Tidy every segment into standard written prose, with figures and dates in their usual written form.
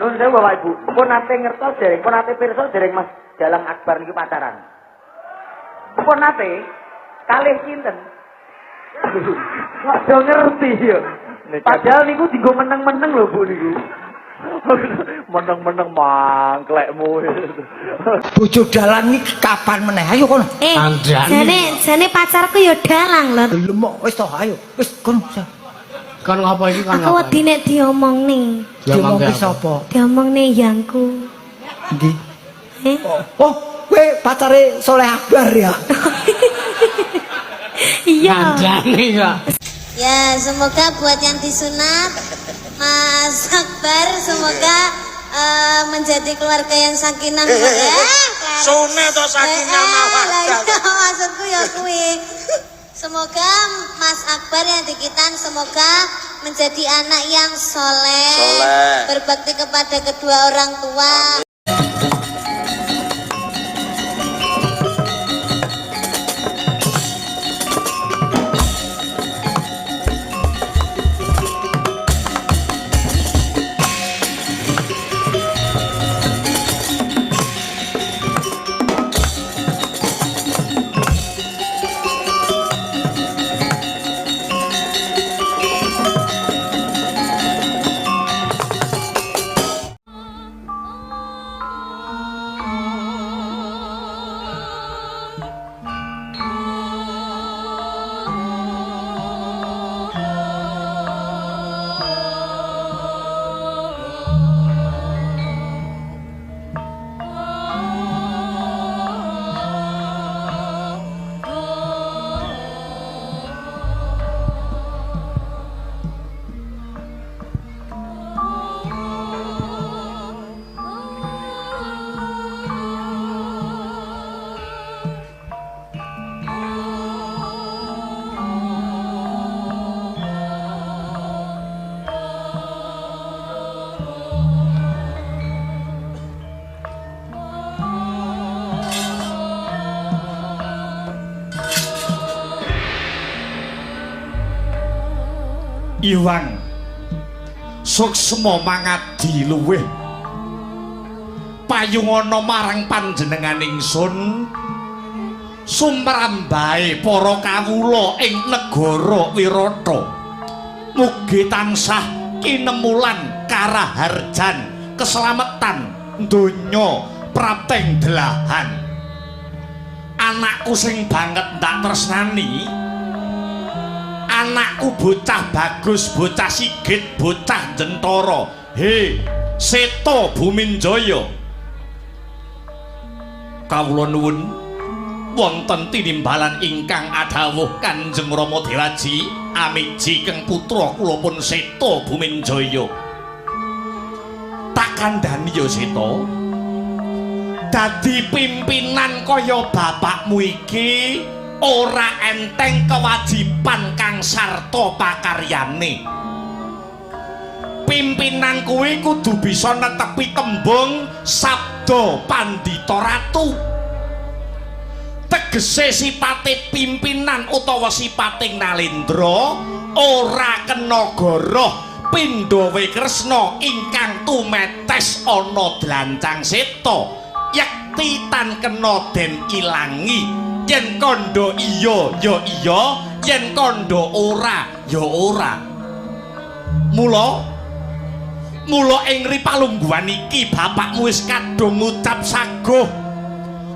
Nuwun sewu Bapak Ibu. Pun nate ngertos dereng, pun nate pirsa dereng Mas Dalang Akbar niku pacaran. Pun nate kalih kinten. Kok ngerti ya. Padahal niku dienggo meneng-meneng lho Bu niku. Meneng-meneng mangklekmu. Bojo dalang iki kapan meneh? Ayo kono. Jane pacarku ya dalang lho. Lemok wis to, ayo. Wis kono. Kon ngapa iki kon ngapa? Aku wedi nek diomongne. Diomongke sapa? Diomongne yangku. Ndi? Oh, kowe pacare Soleh Akbar ya. Iya. Kandhane kok. Ya, semoga buat yang disunat Mas Akbar semoga menjadi keluarga yang sakinah ya. Sunat atau sakinah mawaddah. Maksudku ya kuwi. Semoga Mas Akbar yang dikitan semoga menjadi anak yang soleh, berbakti kepada kedua orang tua. Iwang suksma mangadi luweh payungana marang panjenengan ingsun sumrambahe para kawula ing negara Wirata mugi tansah kinemulan karaharjan keselamatan donya prapteng delahan anakku sing banget ndak tresnani anakku bocah bagus, bocah sigit, bocah jentara. He, Seta Buminjaya. Kawula nuwun wonten tinimbalan ingkang adhawuh Kanjeng Rama Dewaji amiji keng putra kula pun Seta Buminjaya. Tak kandhani ya Seta. Dadi pimpinan kaya bapakmu iki ora enteng kewajiban kang sarta pakaryane. Pimpinan kuwi kudu bisa netepi tembung sabda pandhita ratu. Tegese sipate pimpinan utawa sipating Nalendra ora kena goroh Pandhawa Kresna ingkang tumetes ana dlancang seta yekti tan kena den ilangi. Yen kandha iya ya iya, yen kandha ora ya ora. Mula ing ripalungguhan iki bapakmu wis kadung ngucap saguh.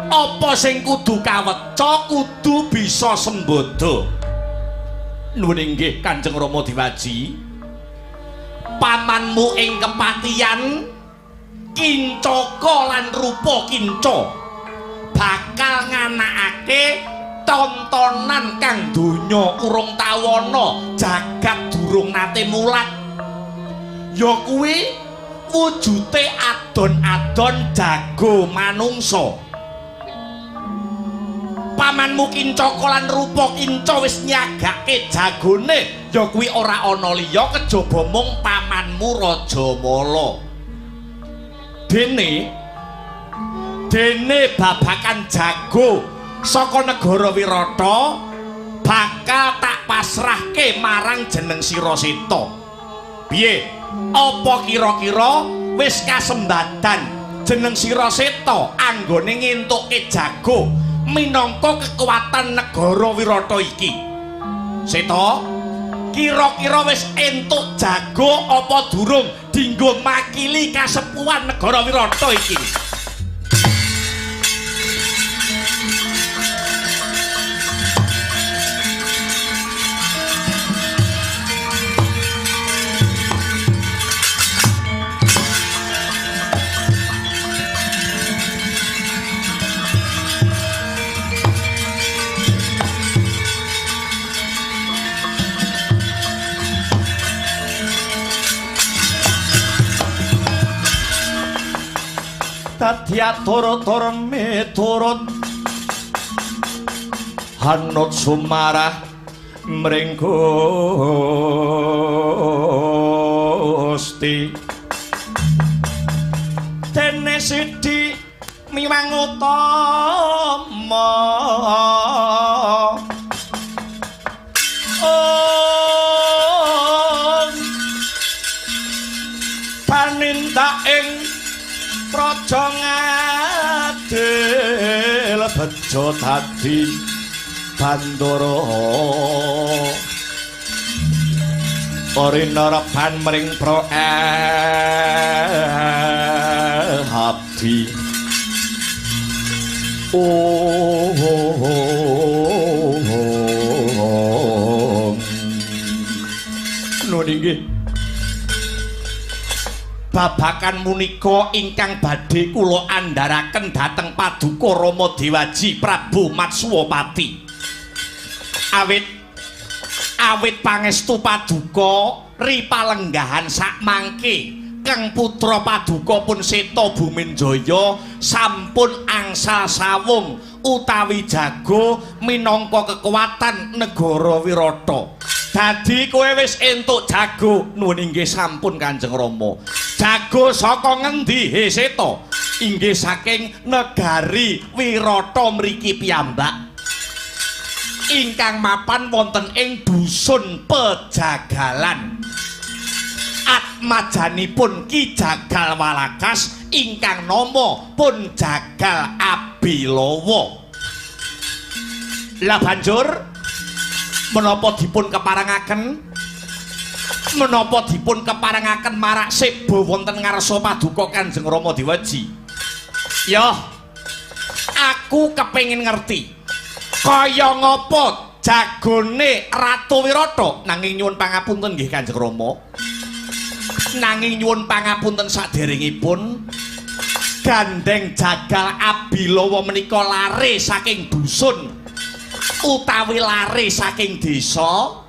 Apa sing kudu kaweca kudu bisa sembodo. Nuwun inggih Kanjeng Rama Dewaji. Pamanmu ing kepatihan Kincaka lan rupa Kinca bakal nganakake tontonan kang donya urung tawana jagat durung nate mulat ya kuwi wujute adon-adon jago manungsa. Pamanmu Kincaka lan rupa Kinca wis nyagake jagone ya kuwi ora ana liya kejaba mung pamanmu Rajamala. Dene babakan jago saka negara Wirata bakal tak pasrahke marang jeneng Sira Seta. Piye? Apa kira-kira wis kasembadan jeneng sira Seta anggone ngentuke jago minangka kekuatan negara Wirata iki. Seta, kira-kira wis entuk jago apa durung dinggo makili kasepuhan negara Wirata iki? Dadi atur-atur miturut Hanut sumarah mring Gusti dene sidi miwang utama panindak ing praja ngadil bejo dadi bandara Orina repan mring pro abdi nun inggih babakan punika ingkang badhe kula andharaken dhateng Paduka Rama Dewaji Prabu Matswapati. Awit pangestu Paduka ripalenggahan sakmangke kang putra Paduka pun Seta Bumenjaya sampun angsal sawung utawi jago minangka kekuatan negara Wirata. Dadi kowe wis entuk jago. Nuwun inggih sampun Kanjeng Rama. Jago saka ngendi he Seta? Inggih saking negari Wirata mriki piyambak. Ingkang mapan wonten ing dusun Pejagalan. Atmajanipun Ki Jagal Walakas ingkang nama pun Jagal Abilawa. Lah banjur menapa dipun keparengaken marak seba wonten ngarsa Paduka Kanjeng Rama Dewaji. Ya, aku kepengin ngerti kaya ngapa jagone Ratu Wirata. Nanging nyuwun pangapunten nggih Kanjeng Rama. Nanging nyuwun pangapunten saderengipun gandeng Jagal Abilawa menika lare saking dusun utawi lare saking desa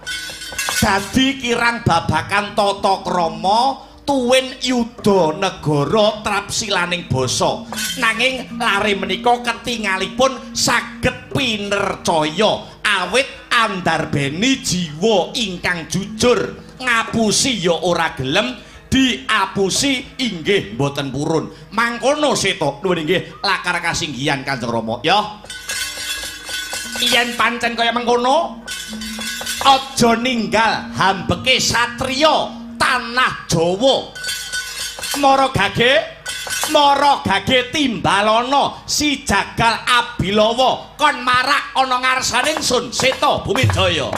dadi kirang babakan tata krama tuwin yuda negara trapsilaning basa. Nanging lare menika ketingalipun saged pinercaya awit andarbeni jiwa ingkang jujur, ngapusi ya ora gelem, diapusi inggih mboten purun. Mangkono Seta. Nuwun inggih lakar kasinggihan Kanjeng Rama. Ya. Yen pancen kaya mengkono, aja ninggal hambeke satriya tanah Jawa. Mara gage timbalana si Jagal Abilawa kon marak ana ngarsane ingsun Seta Bumijaya.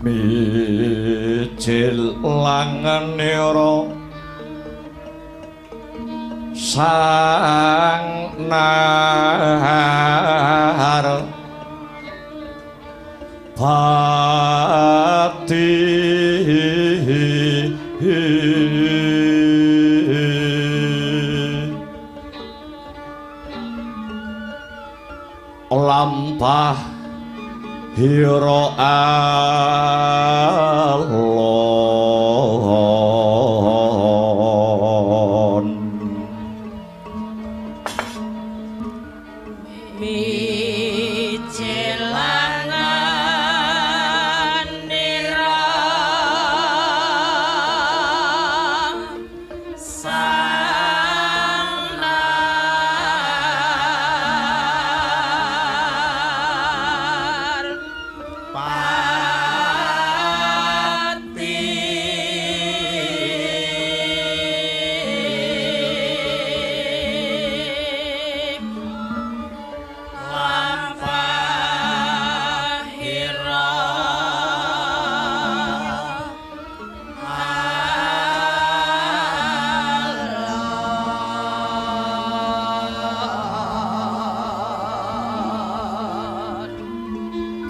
mijil langenira sang nahar pati lampah hira alon micelangan nira sang nahar pati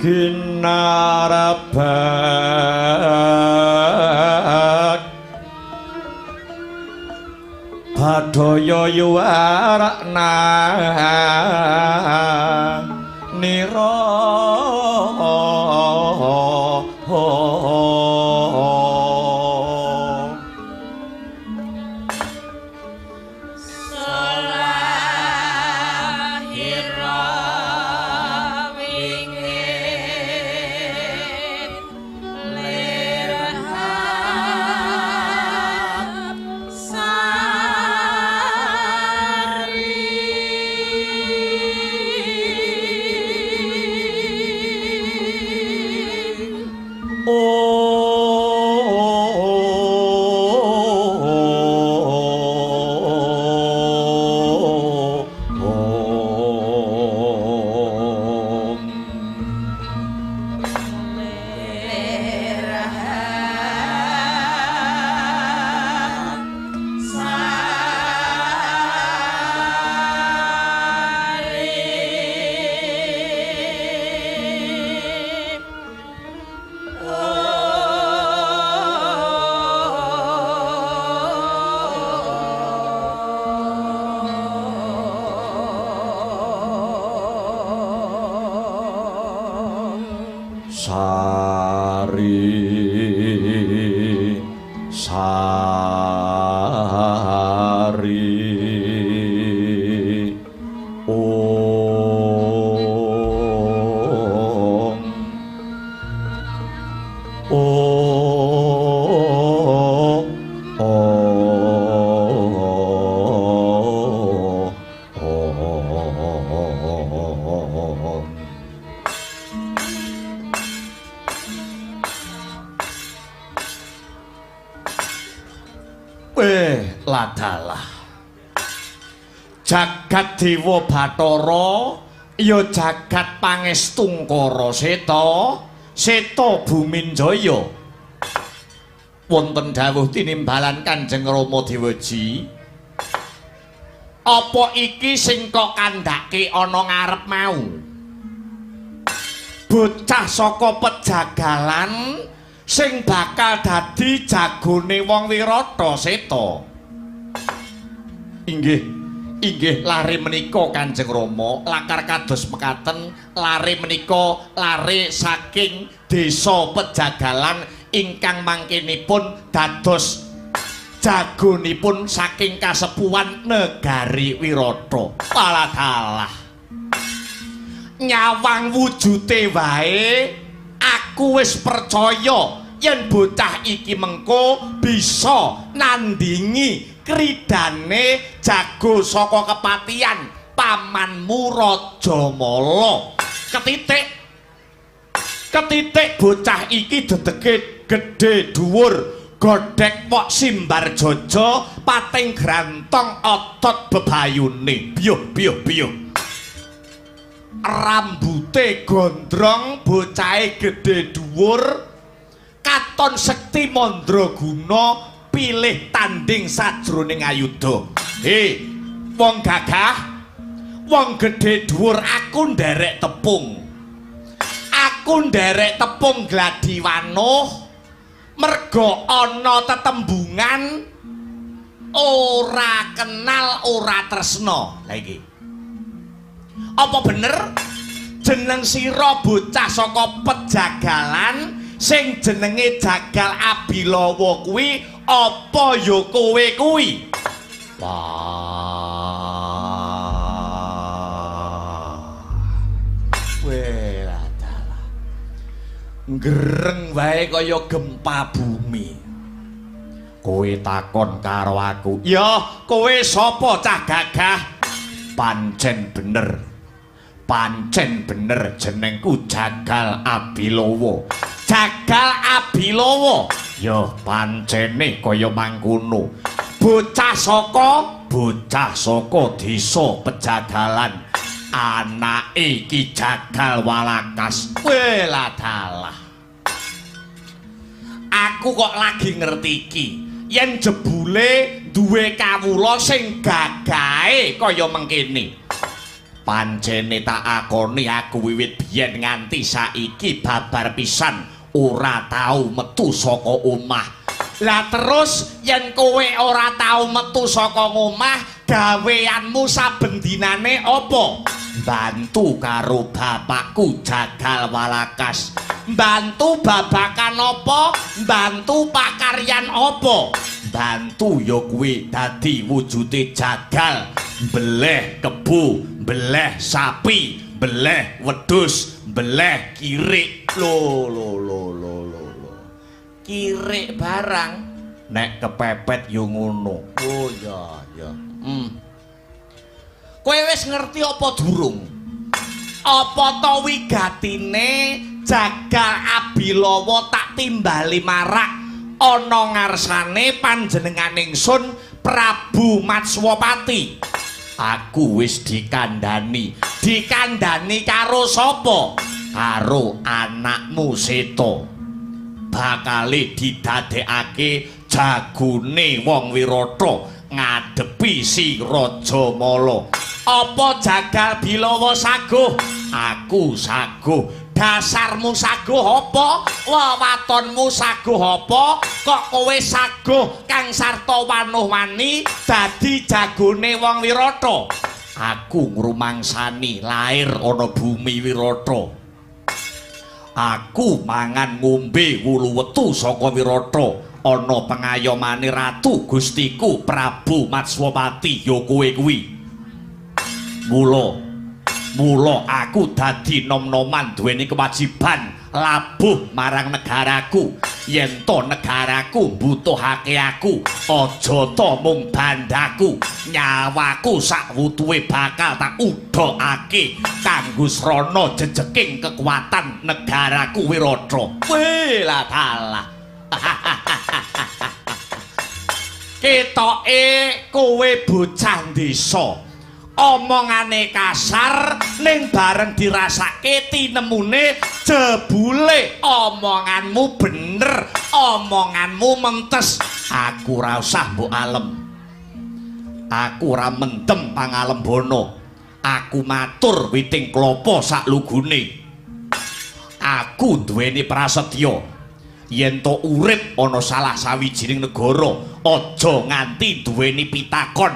ginarabat badaya yuwarakna nira Ladalah jagat dewa Bathara ya jagat pangestungkara seta seta Buminjaya wonten dawuh tinimbalan Kanjeng Rama Dewaji apa iki sing kok kandhake ana ngarep mau bocah saka pejagalan sing bakal dadi jagone wong Wirata Seta. Inggih lare menika Kanjeng Rama lakar kados mekaten lare menika lare saking desa Pejagalan ingkang mangkenipun dados jagonipun saking kasepuhan negari Wirata. Paladalah nyawang wujute wae aku wis percaya yen bocah iki mengko bisa nandingi kridane jago saka kepatian pamanmu Raja Mala. Ketitik bocah iki dedege gedhe dhuwur godhek wok simbar jaja pating grantong otot bebayune biyuh rambute gondrong bocahe gedhe dhuwur katon sekti mandraguna pilih tanding sajroning ayuda. Wong gagah wong gedhe dhuwur aku nderek tepung gladiwanuh merga ana tetembungan ora kenal ora tresna. Lah iki apa bener jeneng sira bocah saka Pejagalan sing jenenge Jagal Abilawa kuwi apa ya kowe kuwi? Weladalah ngereng wae kaya gempa bumi. Kowe takon karo aku, ya kowe sapa cah gagah? Pancen bener jenengku Jagal Abilawa. Jagal Abilawa ya pancene kaya mangkono. Bocah saka desa Pejagalan. Anake Ki Jagal Walakas. Weladalah. Aku kok lagi ngerti iki. Yen jebule duwe kawula sing gagahe kaya mengkene. pancene tak akoni aku wiwit biyen nganti saiki babar pisan ora tau metu saka omah. Lah terus yen kowe ora tau metu saka omah, gaweanmu saben dinane apa? Bantu karo bapakku jagal walakas. Bantu babakan apa? Bantu pakaryan apa? Bantu ya kuwi dadi wujude jagal, beleh kebu, beleh sapi, beleh wedhus, beleh kirik. Lo. Kirik barang nek kepepet yo ngono. Oh ya. Kowe wis ngerti apa durung? Apa to wigatine jagal Abilawa tak timbali marak ana ngarsane panjenengan ingsun Prabu Matswapati. Aku wis dikandhani karo sapa? Karo anakmu Seta. Bakale didadekake jagone wong Wirata ngadepi si Raja Mala. Apa jagal Bilawa saguh? Aku saguh. Dasarmu saguh apa? Wewatonmu saguh apa? Kok kowe saguh kang sarta wanuh-wani dadi jagone wong Wirata? Aku ngrumangsani lair ana bumi Wirata. Aku mangan ngombe wulu wetu saka Wirata. Ana pengayomane ratu Gustiku Prabu Matswapati ya kowe kuwi. Mula aku dadi nom-noman duweni kewajiban labuh marang negaraku. Yen to negaraku mbutuhake aku, aja to mung bandaku, nyawaku sak wutuhe bakal tak udhokake kanggo srana jejeking kekuatan negaraku Wirata. Welah dalah. Ketoke kowe bocah desa. Omongane kasar ning bareng dirasake tinemune jebule omonganmu bener, omonganmu mentes. Aku ora usah mbok alem. Aku ora mendem pangalembono. Aku matur witing klapa sak lugune. Aku duweni prasetya yen to urip ana salah sawijining negara, aja nganti duweni pitakon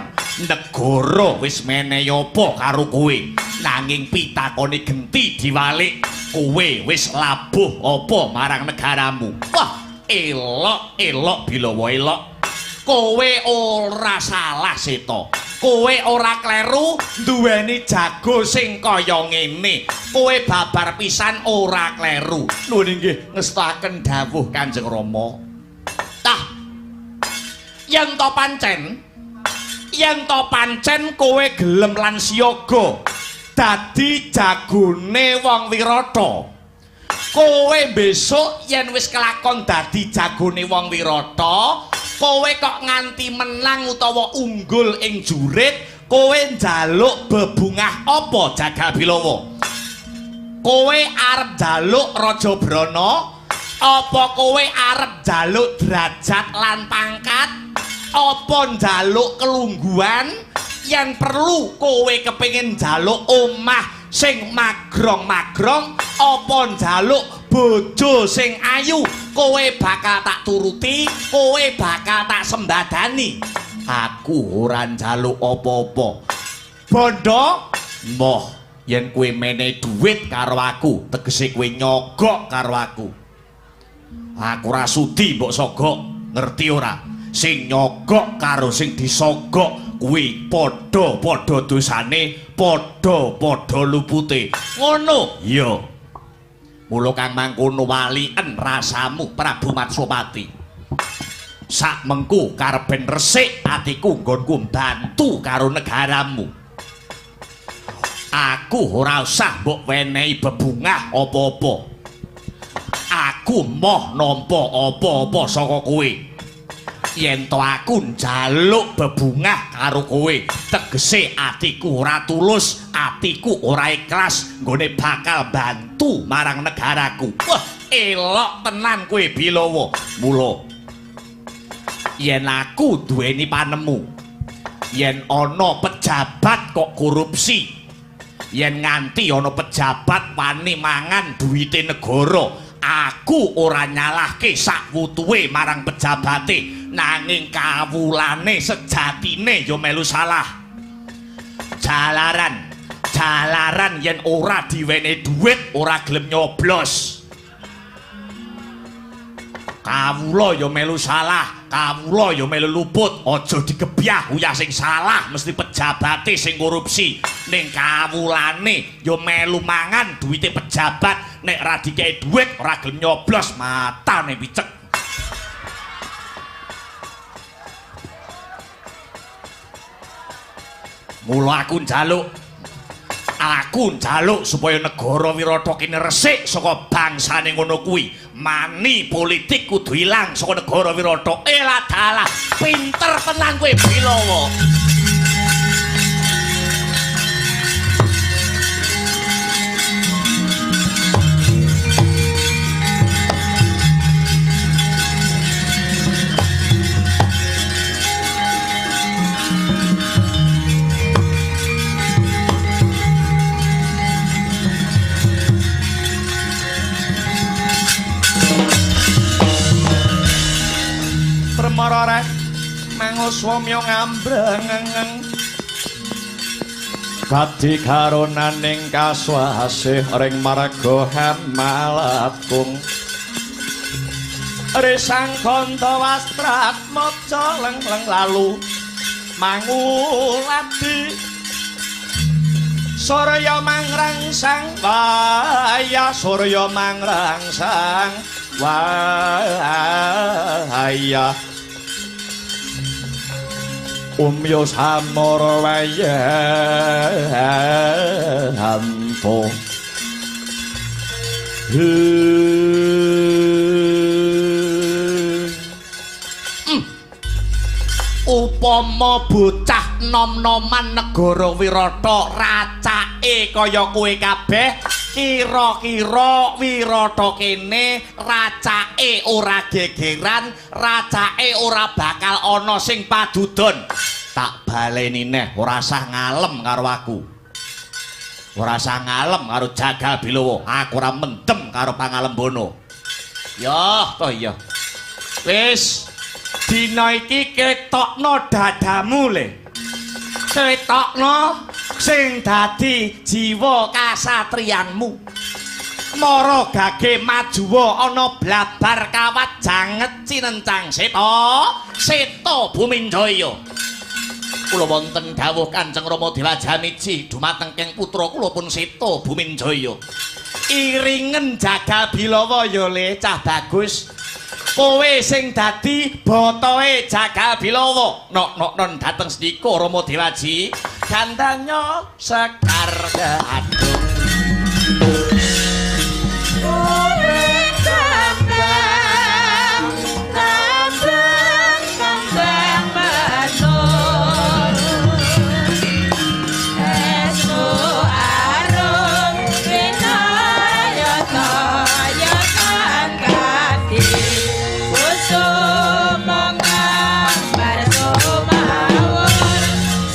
negara wis menehi apa karo kowe, nanging pitakone genti diwalik kowe wis labuh apa marang negaramu. Wah, elok Bilawa elok. Kowe ora salah Seta. Kowe ora kleru duweni jago sing kaya ngene. Kowe babar pisan ora kleru. Nuwun inggih ngestaken dawuh Kanjeng Rama. Tah. Yen to pancen kowe gelem lan siyaga dadi jagone wong Wirata. Kowe besok yen wis kelakon dadi jagone wong Wirata, kowe kok nganti menang utawa unggul ing jurit, kowe njaluk bebungah apa Jagal Bilawa? Kowe arep njaluk Raja Brana? Apa kowe arep njaluk derajat lan pangkat? Apa njaluk kelungguhan? Yang perlu kowe kepengin njaluk omah sing magrong-magrong, apa njaluk bojo sing ayu? Kowe bakal tak turuti, kowe bakal tak sembadani. Aku ora njaluk apa-apa. Bondo, mbah yen kowe menehi dhuwit karo aku, tegese kowe nyogok karo aku. Aku ora sudi mbok sogok, ngerti ora? Sing nyogok karo sing disogok kuwi padha-padha dosane, padha-padha lupute. Ngono? Iya. Mula kang mangkono walien rasamu Prabu Matswapati. Sak mengku karepen resik atiku nggonku bantu karo negaramu. Aku ora usah mbok wenehi bebungah apa-apa. Aku moh nampa apa-apa saka kowe. Yen to aku njaluk bebungah karo kowe, tegese atiku ora tulus, atiku ora ikhlas nggone bakal bantu marang negaraku. Wah, elok tenan kowe Bilawa. Mula yen aku duweni panemu, yen ana pejabat kok korupsi, yen nganti ana pejabat wani mangan duwite negara, aku ora nyalahke sak wutuhe marang pejabate, nanging kawulane sejatine ya melu salah. Jalaran yen ora diwene dhuwit ora gelem nyoblos. Kawula ya melu salah, kawula ya melu luput, aja digebyah uyah sing salah mesti pejabate sing korupsi. Ning kawulane ya melu mangan duwite pejabat, nek ra dikei dhuwit ora gelem nyoblos, matane wicek. Mula aku njaluk supaya negara Wirata kene resik saka bangsane ngono kuwi. Mani politik kudu ilang saka negara Wirata. Elah dalah, pinter tenan kowe Bilawa. Marare manguswamya ngambreng Kadi karonaning kaswasih ring marga Hemalatung Risang kanta wastrat maca leng-leng lalu manguladi Surya mangrangsang waya surya mangrangsang waya Umyo samara wayanto Upama bocah nom-noman negara Wirata racake kaya kowe kabeh kira-kira Wirata kene racake ora gegeran, racake ora bakal ana sing padudon. Tak baleni neh, ora usah ngalem karo aku. Ora usah ngalem karo Jagal Bilawa. Aku ora mendem karo Pangalembono. Ya, toh iya. Wis dina iki ketokno dadamu le. Ketokno sing dadi jiwa kasatriyanmu. Mara gage majuwa ana blabar kawat janget cinencang seta Buminjaya. Kula wonten dawuh Kanjeng Rama Dewa Jamiji dumateng keng putra kula pun Seta Buminjaya. Iringen Jagal Bilawa ya le cah bagus. Kowe sing dadi botohe Jagal Bilawa. Nok dateng sedika Rama Dewaji gandanya sekar gadung.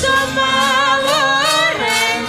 Semawur ing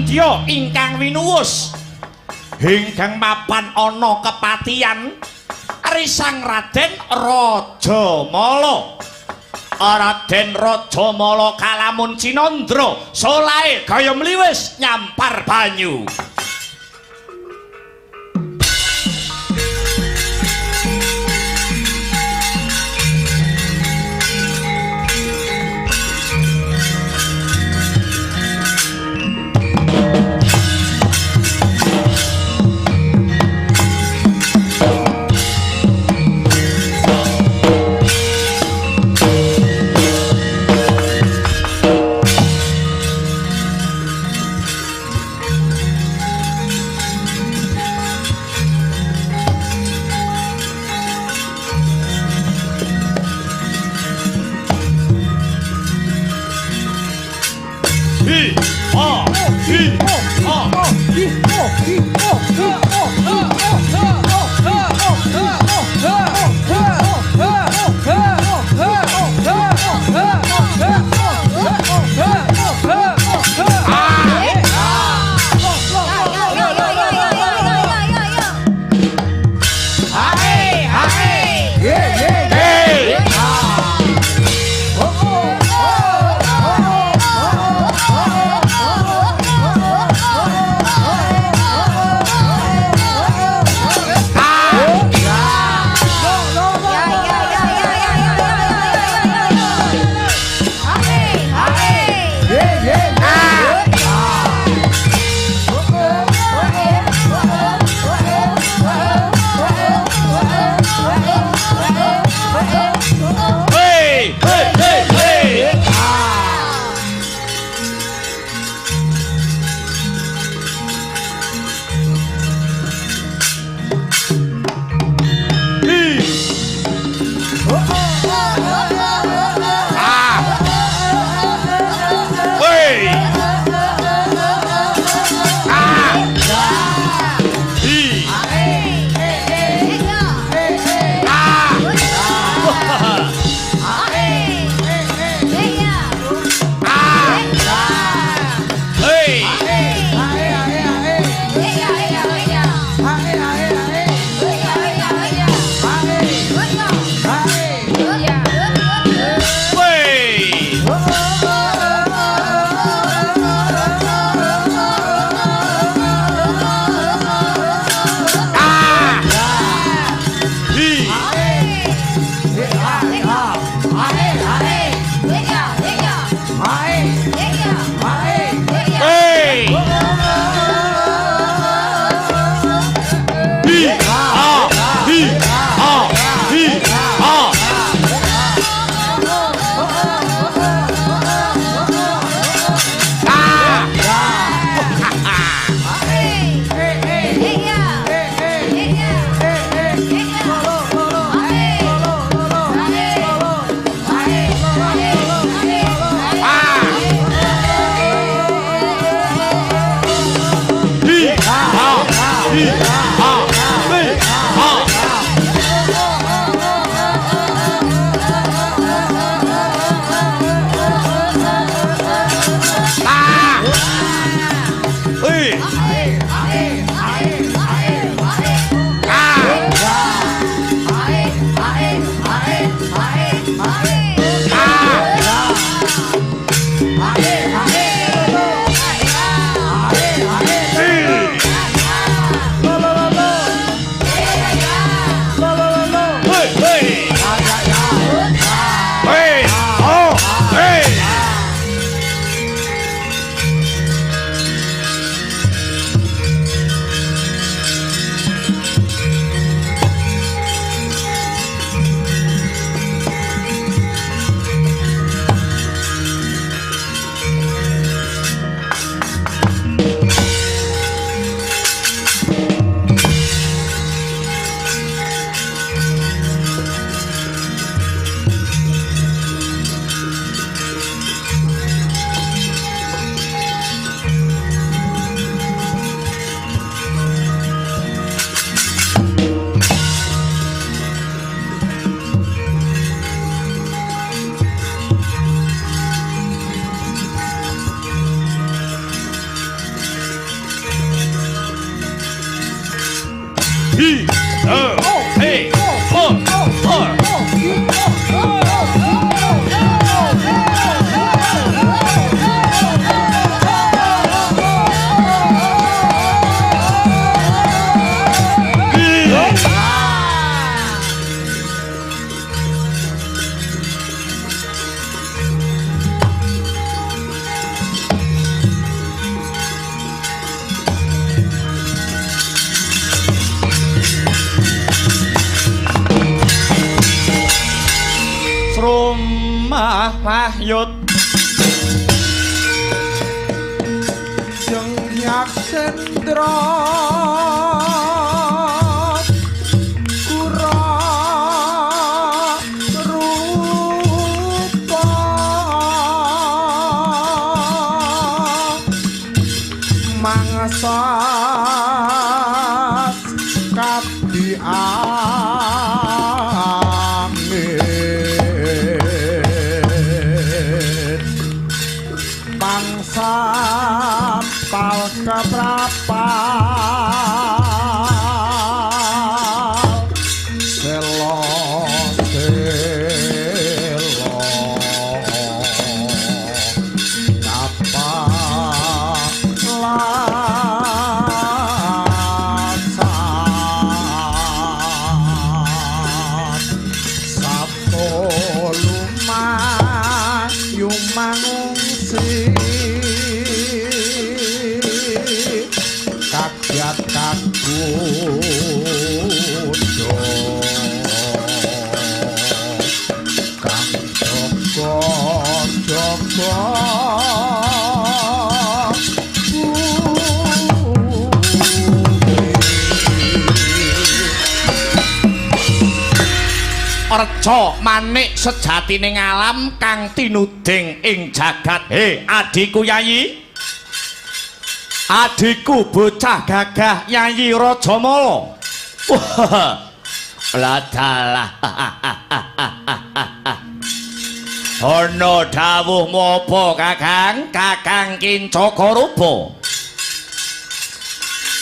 Anandya ingkang winuwus ingkang mapan ana kepatihan risang Raden Rajamala. Raden Rajamala kalamun Cinandra solahe gaya mliwis nyampar banyu. Hi, he, Srumah Wahyut Jengyak sendra kura rupa mangsa kabdi sampal keprapal selo selo kapalan sapo lumayu mangungsi kakyat kakudo kang jogo Arca manik sejatine alam kang tinuding ing jagat. He adhiku Yayi, adhiku bocah gagah Yayi Rajamala. Ladalah. Ana dawuh apa Kakang? Kakang Kincakarupa.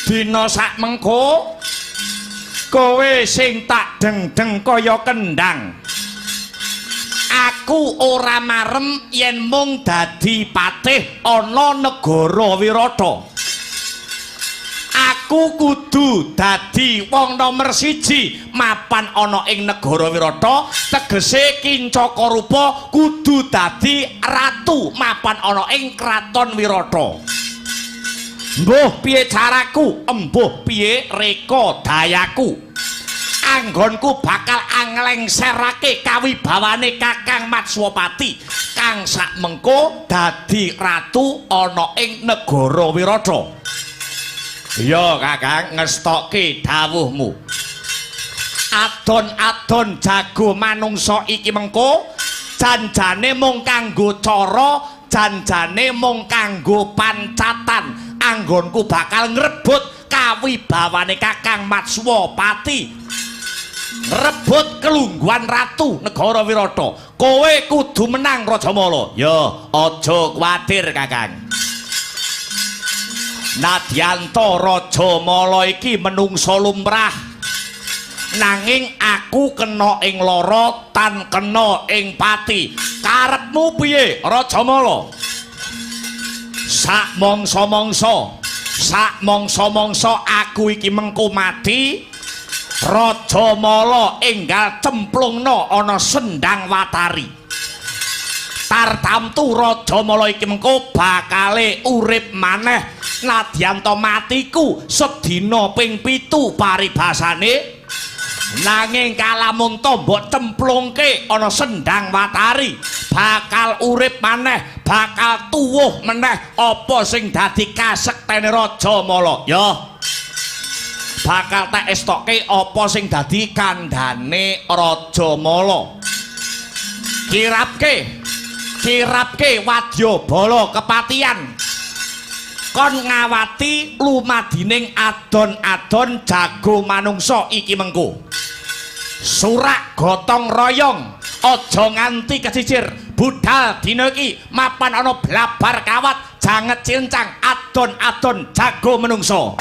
Dina sak mengko kowe sing tak deng-deng kaya kendang. Aku ora marem yen mung dadi patih ana negara Wirata. Aku kudu dadi wong nomor 1 mapan ana ing negara Wirata, tegese Kincakarupa kudu dadi ratu mapan ana ing kraton Wirata. Mbuh piye caraku, embuh piye reka dayaku. Anggonku bakal anglengserake kawibawane Kakang Matswapati kang sak mengko dadi ratu ana ing negara Wirata. Ya Kakang, ngestokke dawuhmu. Adon-adon jago manungsa iki mengko janjane mung kanggo cara, janjane mung kanggo pancatan. Anggonku bakal ngrebut kawibawane Kakang Matswapati, rebut kelungguhan ratu negara Wirata. Kowe kudu menang Rajamala. Ya aja kuwatir Kakang. Nadyanto Rajamala iki menungsa lumrah, nanging aku kena ing lara tan kena ing pati. Karepmu piye Rajamala? Sak mangsa aku iki mengko mati, Rajamala enggal cemplungna ana sendang watari. Tartamtu Rajamala iki mengko bakale urip maneh nadyanto matiku sedina ping 7 paribasane. Nanging kalamun tombok cemplungke ana sendang watari, bakal urip maneh, bakal tuwuh meneh apa sing dadi kasektene Rajamala. Ya bakal tak estokke apa sing dadi kandhane Rajamala. Kirapke wadyabala kepatian, kon ngawati lumadining adon-adon jago manungsa iki mengko. Surak gotong royong, aja nganti kecicir. Budal dina iki mapan ana blabar kawat janget cincang adon-adon jago manungsa.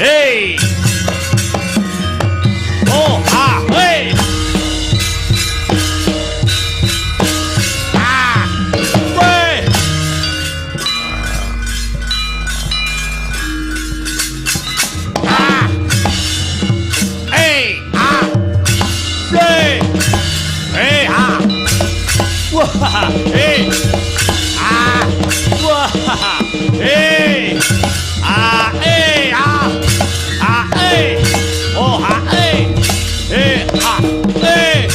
Hey. Oh, ah, hey. Ah, wey. Ah. Hey, ah. Hey. Hey, ah. Wah, hey. Ah. Wah, hey. Ah, hey, ah. Ah, hey. Oh, ah, hey. Hey, ah, hey.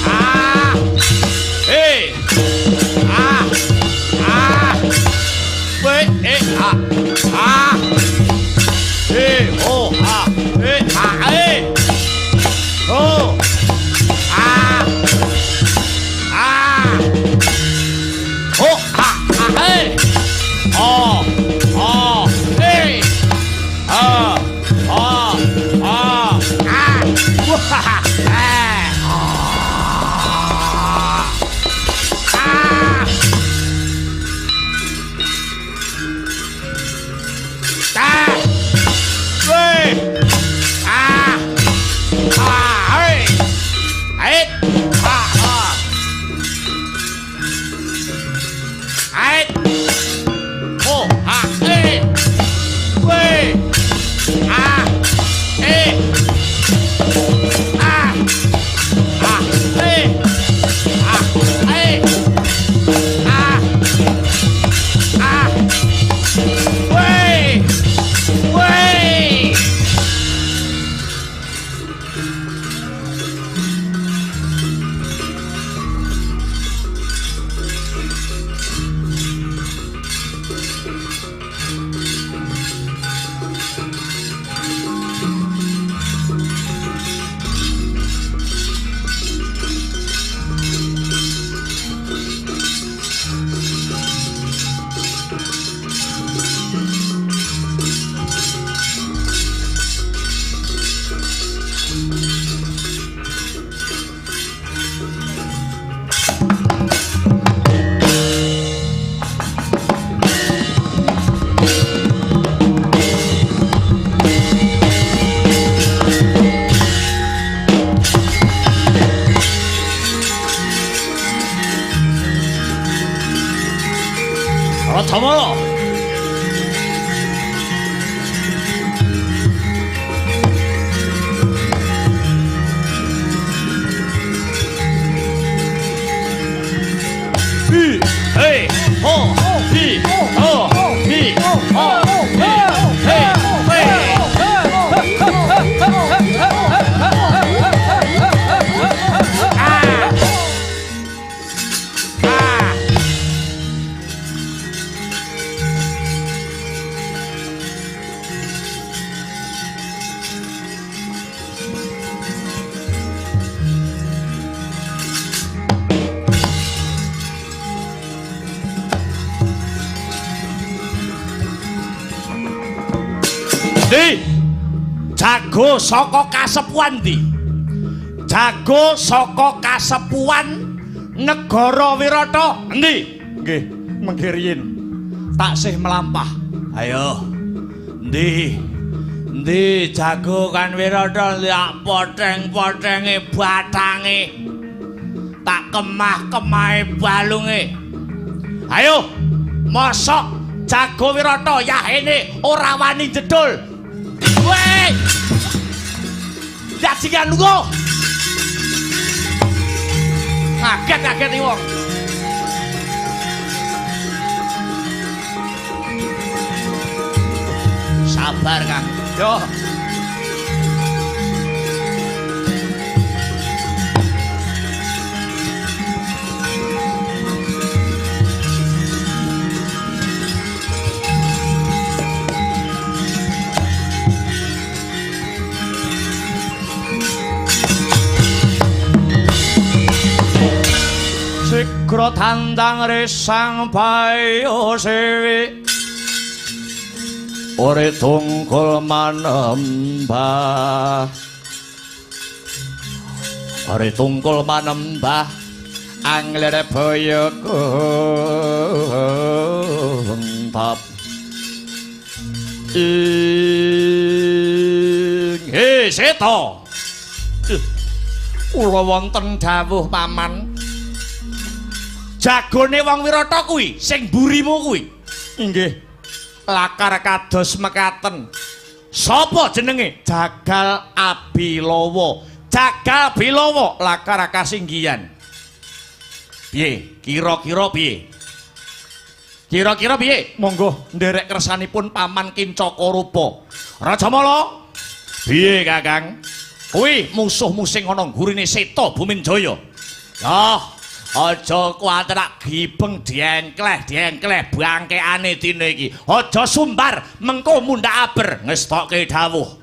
Ah. Hey. Ah. Ah. Wait, hey, ah. Ah. Hey, oh, ah. Hey, ah, hey. Oh. Ah. Ah. Oh, ah, ah, hey. Oh. Oh. Hey. Ah. Ah. Ah. Ah. Wah. Ah. Ah. Ah. Wey. Ah. Ah. Hey. Hey. Ah. Ah. Hey. Oh. Ah. Hey. Wey. Ah. Hey. Ah. Ah. Hey. Ah. Hey. Ah. Ah. Wey. Wey. Rathamala. Hi, hey, ho, hi, ho, hi, ho, hi, hey, hey. Di jago saka kasepuan di jago saka kasepuan negara Wirata endi nggih mengki riyin taksih melampah ayo endi jago kan Wirata ndak poteng-potenge batange tak kemah-kemahe balunge ayo mosok jago Wirata yahene ora wani jedul. Weh, jajingan lunga. Ngaget iki wong. Sabar, Kang. Yo. Sikra tandang resang payo sewi ore tungkul manembah ore tungkul manembah anglere boyo kuntap Piye Seta? Kula wonten dawuh paman. Jagone wong Wirata kuwi sing mburimu kuwi. Nggih. Lakar kados mekaten. Sapa jenenge? Jagal Abilawa. Jagal Bilawa lakar kasinggihan. Piye? Kira-kira piye? Kira-kira piye? Monggo nderek kersanipun Paman Kincakarapa. Rajamala. Piye, Kakang? Kuwi musuhmu sing ana nggurine Seta Buminjaya. Yah, aja kuwatir gibeng diengkleh bangkeane dina iki. Aja sumbar mengko mundhak aber ngestokke dawuh.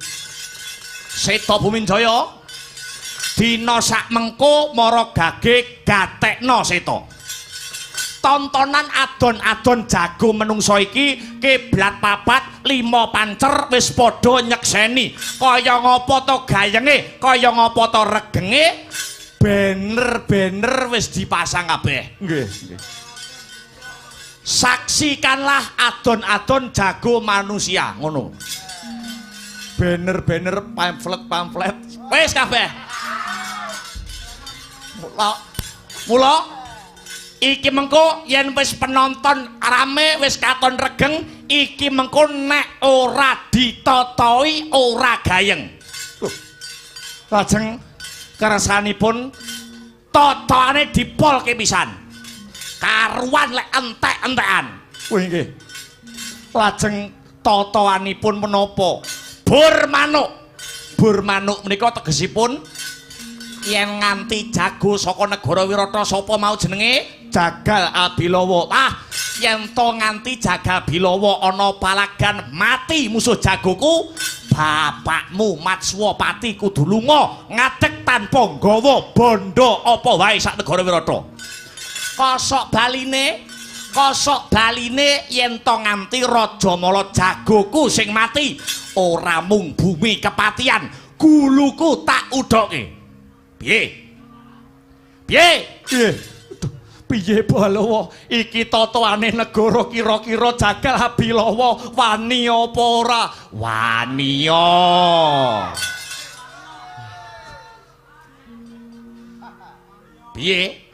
Seta Buminjaya dina sak mengko mara gage gatekno Seta. Tontonan adon-adon jago menungso iki kiblat papat 5 pancer wis padha nyekseni kaya ngapa to gayenge kaya ngapa to regenge banner wis dipasang kabeh. Nggih. Saksikanlah adon-adon jago manusia ngono. Banner pamflet wis kabeh. Mula iki mengko yen wis penonton rame wis katon regeng iki mengko nek ora ditotoi ora gayeng. Lajeng kersanipun totone dipolke pisan. Karuan lek entek-entekan. Kuwi nggih. Lajeng totoanipun menapa? Bur manuk menika tegesipun yen nganti jago saka negara Wirata sapa mau jenenge? Jagal Abilawa. Yen to nganti Jagal Bilawa ana palagan mati musuh jagoku, bapakmu Matswapati kudu lunga ngadeg tanpa nggawa bondo apa wae sak negara Wirata. Kosok baline yen to nganti Rajamala jagoku sing mati, ora mung bumi kepatian, guluku tak udoke. Piye Balawa iki totoane negara kira-kira Jagal Abilawa wani apa ora? Wani. Piye?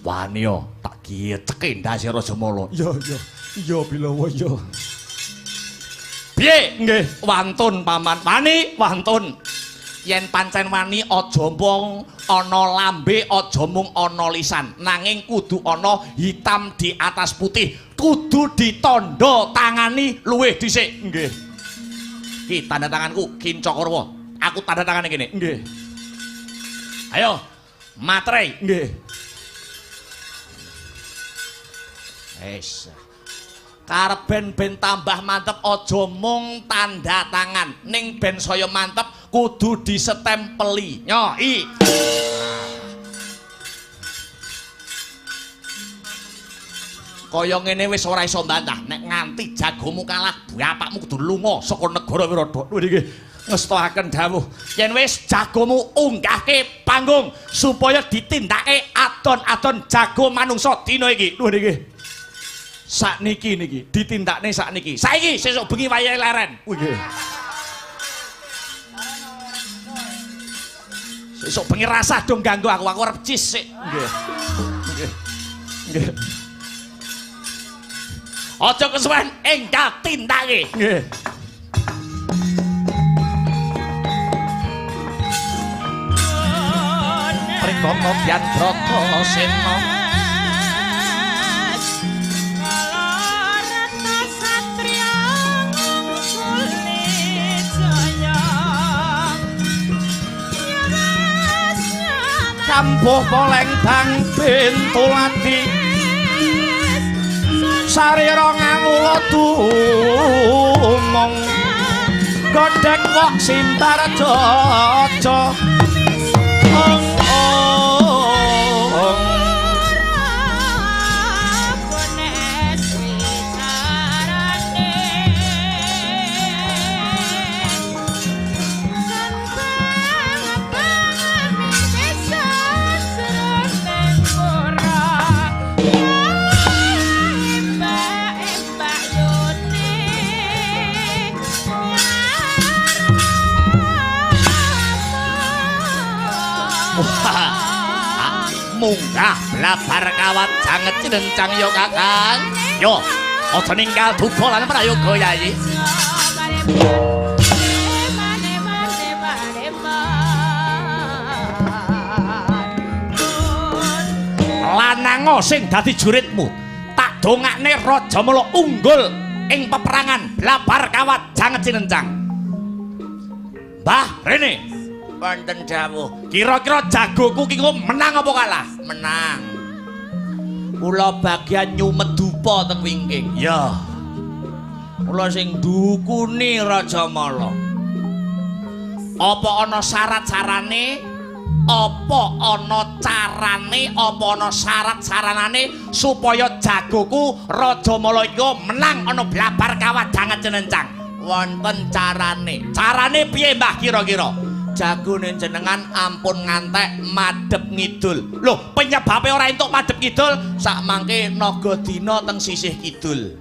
Wani tak geceke ndase Rajamala. Iya Bilawa iya. Piye? Nggih, wantun Paman. Wani, wantun. Yen pancen wani aja mung ana lambe, aja mung ana lisan, nanging kudu ana hitam di atas putih, kudu ditanda tangani luwih dhisik. Nggih. Ki tanda tanganku Kincakarapa. Aku tanda tangane kene. Nggih. Ayo, matre. Nggih. Wis. Karben ben tambah mantep aja mung tanda tangan, ning ben saya mantep kudu disetempeli. Nyoi. Kaya ngene wis ora iso mbantah, nek nganti jagomu kalah, bapakmu kudu lunga saka negara Wirata. Nggih, ngestoaken dawuh. Yen wis jagomu unggahke panggung supaya ditindake adon-adon jago manungsa dina iki. Nggih. Sakniki ditindakne sakniki. Saiki sesuk bengi wayahe leren. Nggih. Sesuk bengi rasah dong ganggu aku arep cis sik. Nggih. Aja kesuwen enggal tindake. Nggih. Prikomo Yan Bratasena. Kampuh poleng bang bentulati sarira ngangula dumong godhek wok simbar jaja munggah blabar kawat janget cinencang yo Kakang. Yo, aja ninggal dupa lan prayoga Yayi. Lanang sing dadi juritmu tak dongakne Rajamala unggul ing peperangan blabar kawat janget cinencang. Mbah rene wonten dawuh, kira-kira jagoku ki menang apa kalah? Menang. Kula bagian nyumet dupa teng wingking. Ya. Kula sing dukuni Rajamala. Apa ana syarat-syarane? Apa ana carane, apa ana syarat-saranane supaya jagoku Rajamala iku menang ana blabar kawat janget cinencang? Wonten carane. Carane piye Mbah kira-kira? Jagone jenengan ampun ngantek madhep ngidul. Lho, penyebabe ora entuk madhep kidul, sak mangke Nagadina teng sisih kidul.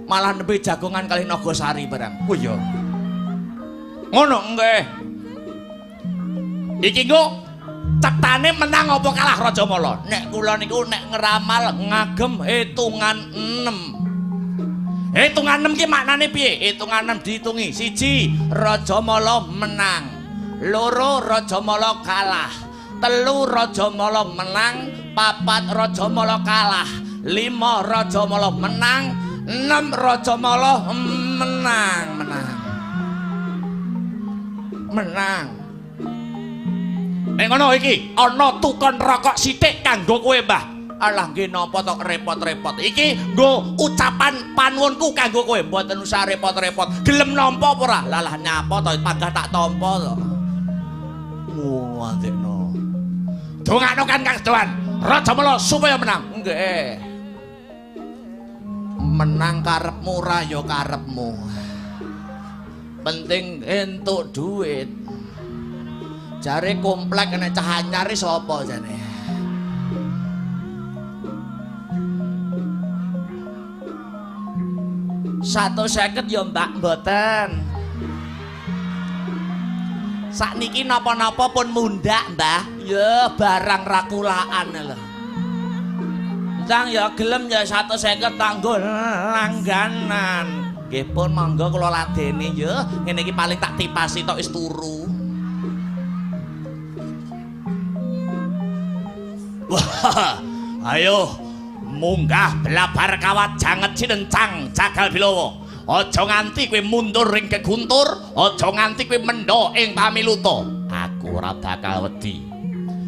Malah nembe jagongan kalih Nagasari barang. Oh ya. Ngono nggih. Iki nggo cetane menang apa kalah Rajamala? Nek kula niku nek ngeramal ngagem hitungan 6. Hitungan 6 ki maknane piye? Hitungan 6 dihitungi. 1 Rajamala menang. 2 Rajamala kalah. 3 Rajamala menang. 4 Rajamala kalah. 5 Rajamala menang. 6 Rajamala menang. Nek ngono iki ana tukon rokok sithik kanggo kowe, Mbah. Alah nggih napa tok repot-repot. Iki nggo ucapan panuwunku kanggo kowe, mboten usah repot-repot. Gelem nampa apa ora? Lalah nyapa to panggah tak tampa to. Ngandekno. Dongakno kan Kang Sedawan. Rajamala supaya menang. Nggih. Menang karepmu ra ya karepmu. Penting entuk duit. Jare komplek nek cah anyar sapa jane? Satu seket ya Mbak mboten. Sakniki napa-napa pun mundak Mbah. Ya barang rakulaan lho. Entang ya gelem ya 150 kanggo langganan. Nggih pun monggo kula ladeni ya. Ngene iki paling tak tipasi tok wis turu. Wah, ayo munggah blabar kawat janget cinencang jagal bilawa. Aja nganti kowe mundur ing keguntur, aja nganti kowe mendha ing pamiluta. Aku ora bakal wedi.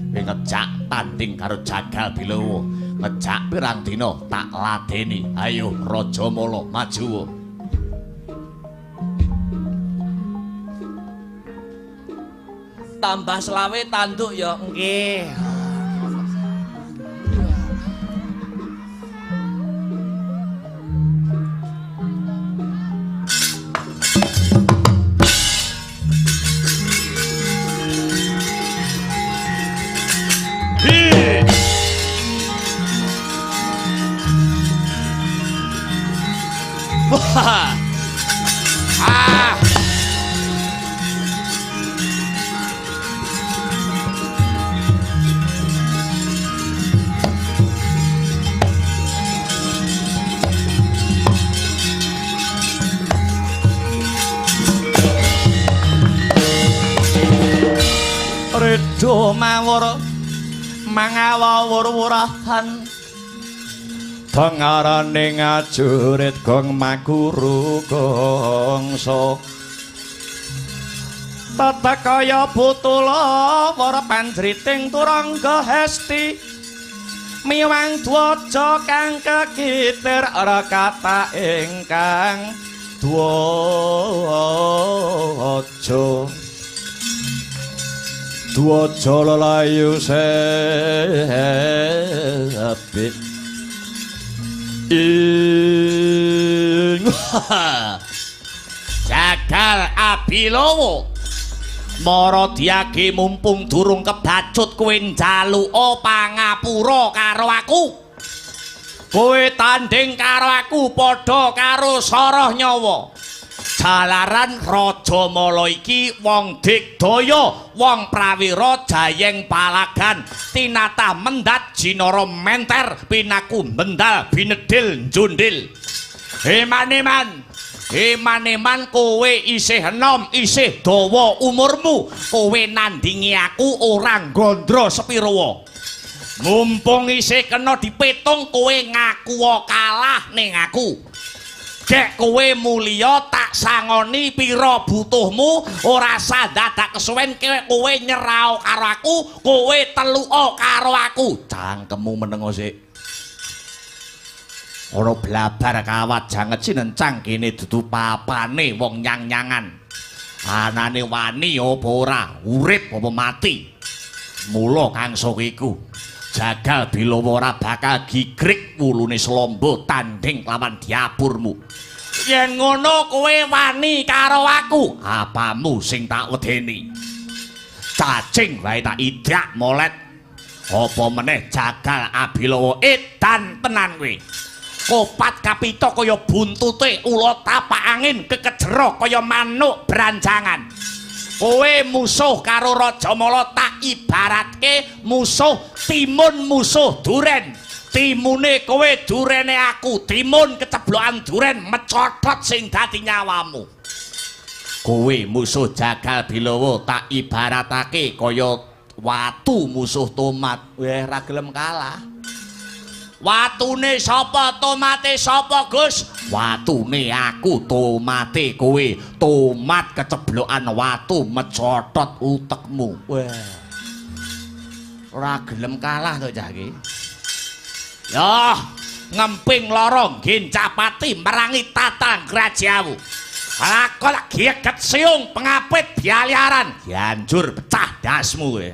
Kowe ngejak tanding karo jagal bilawa. Ngejak pirang dina tak ladeni. Ayo Rajamala maju. Tambah selawe tanduk ya nggih. Wah. Ah. Redo mawur mangawur-wurahan pangarane ngajurit gong maguru gongso tata kaya butula wara panjriting turangga hesti miwang dwaja kang kekitir rakata ingkang dwaja dwaja lelayu sepi ing jagal abilawa Maradyagi mumpung durung kebacut kowe njaluka pangapura karo aku. Kowe tanding karo aku padha karo soroh nyawa. jalaran Raja Mala iki wong digdaya, wong prawira jayeng palagan, tinatah mendat jinara menter, pinaku bendal binedil njundil. Eman kowe isih enom, isih dawa umurmu, kowe nandingi aku ora gondro sepira. Mumpung isih kena dipetung, kowe ngaku kalah ning aku. Gek kowe mulya tak sangoni pira butuhmu, ora usah dadak kesuwen kowe nyerao karo aku, kowe teluka karo aku. Cangkemmu menengo sik. Ora blabar kawat janget sinencang kene dudu papane wong nyang-nyangan. Anane wani apa ora, urip apa mati. Mula kangso iku jagal bilawa ora bakal gigrik wulune slombo tanding lawan diapurmu. Yen ngono kowe wani karo aku, apamu sing tak wedeni. Cacing wae tak idak molet. Apa meneh jagal abilawa edan tenan kowe. Kopat kapita kaya buntute ula tapak angin kekejero kaya manuk beranjangan. Kowe musuh karo Raja Mala tak ibaratke musuh timun musuh duren. Timune kowe durene aku, timun keceblokan duren mecotot sing dadi nyawamu. Kowe musuh jagal bilawa tak ibaratake kaya watu musuh tomat. Weh ra gelem kalah. Watune sapa tomate sapa Gus? Watune aku tomate kowe. Tomat keceblokan watu mecotot utekmu. Wah. Ora gelem kalah to cah iki. Yah, ngemping lorong gincapati merangi tatang grajamu. Lakon giget siung pengapit bialiaran. Dianjur pecah dasmu kowe.